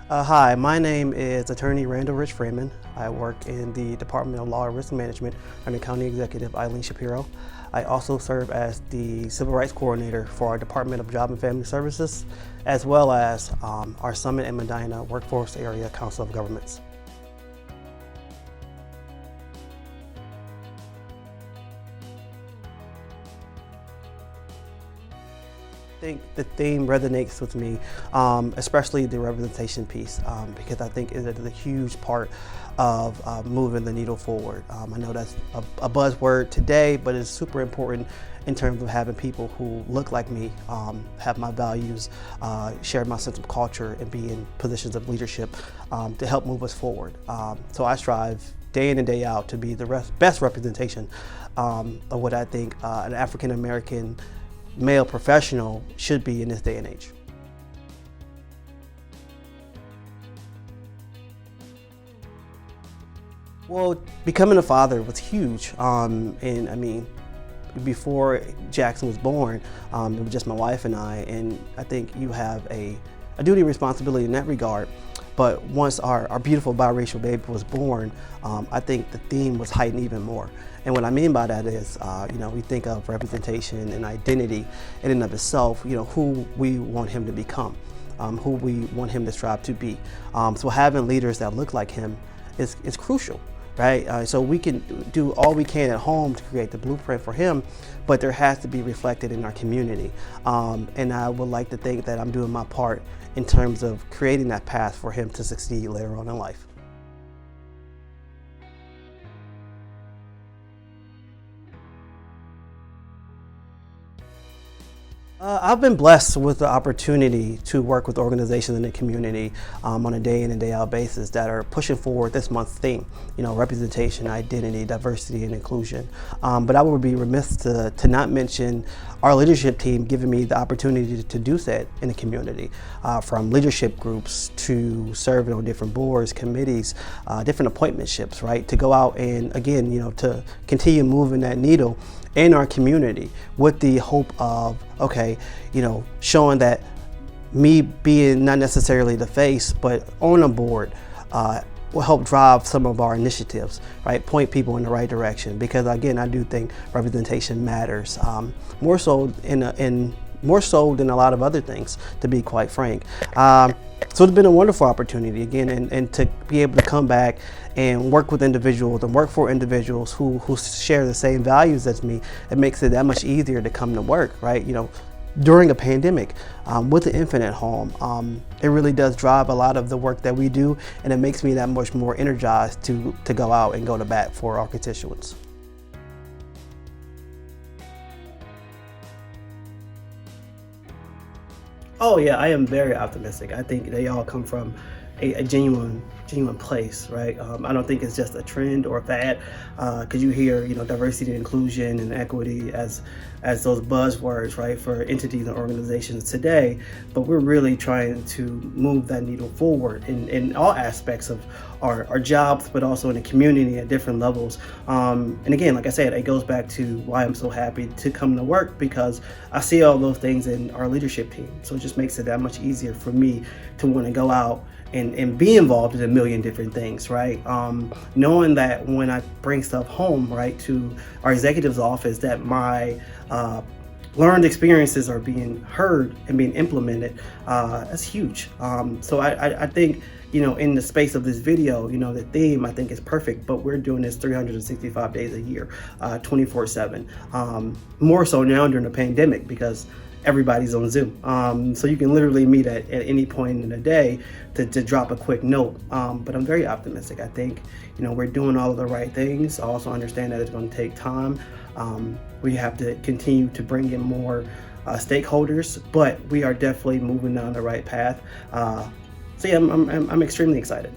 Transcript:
Hi, my name is Attorney Rich Freeman. I work in the Department of Law and Risk Management under County Executive Eileen Shapiro. I also serve as the Civil Rights Coordinator for our Department of Job and Family Services, as well as our Summit and Medina Workforce Area Council of Governments. I think the theme resonates with me, especially the representation piece, because I think it is a huge part of moving the needle forward. I know that's a buzzword today, but it's super important in terms of having people who look like me, have my values, share my sense of culture, and be in positions of leadership to help move us forward. So I strive day in and day out to be the best representation of what I think an African American male professional should be in this day and age. Well, becoming a father was huge, and I mean, before Jackson was born, it was just my wife and and I think you have a duty and responsibility in that regard. But once our beautiful biracial baby was born, I think the theme was heightened even more. And what I mean by that is, we think of representation and identity in and of itself, who we want him to become, who we want him to strive to be. So having leaders that look like him is crucial, right? So we can do all we can at home to create the blueprint for him, but there has to be reflected in our community. And I would like to think that I'm doing my part in terms of creating that path for him to succeed later on in life. I've been blessed with the opportunity to work with organizations in the community on a day in and day out basis that are pushing forward this month's theme, representation, identity, diversity, and inclusion. But I would be remiss to not mention our leadership team giving me the opportunity to do that in the community, from leadership groups to serving on different boards, committees, different appointmentships, right? To go out and again, to continue moving that needle in our community with the hope of, okay, showing that me being not necessarily the face, but on a board will help drive some of our initiatives, right? Point people in the right direction. Because again, I do think representation matters more so more so than a lot of other things, to be quite frank. So it's been a wonderful opportunity again, and to be able to come back and work with individuals and work for individuals who share the same values as me. It makes it that much easier to come to work, right? During a pandemic, with the infant at home, it really does drive a lot of the work that we do, and it makes me that much more energized to go out and go to bat for our constituents. Oh yeah, I am very optimistic. I think they all come from a genuine place, right? I don't think it's just a trend or a fad, because you hear, diversity and inclusion and equity as those buzzwords, right, for entities and organizations today. But we're really trying to move that needle forward in all aspects of our jobs, but also in the community at different levels. And again, like I said, it goes back to why I'm so happy to come to work, because I see all those things in our leadership team. So it just makes it that much easier for me to want to go out and be involved in a million different things, right? Knowing that when I bring stuff home, right, to our executive's office, that my learned experiences are being heard and being implemented, that's huge. So I think, in the space of this video, the theme I think is perfect, but we're doing this 365 days a year, 24/7. More so now during the pandemic, because everybody's on Zoom. So you can literally meet at any point in the day to drop a quick note. But I'm very optimistic. I think, we're doing all of the right things. I also understand that it's going to take time. We have to continue to bring in more stakeholders, but we are definitely moving down the right path. So yeah, I'm extremely excited.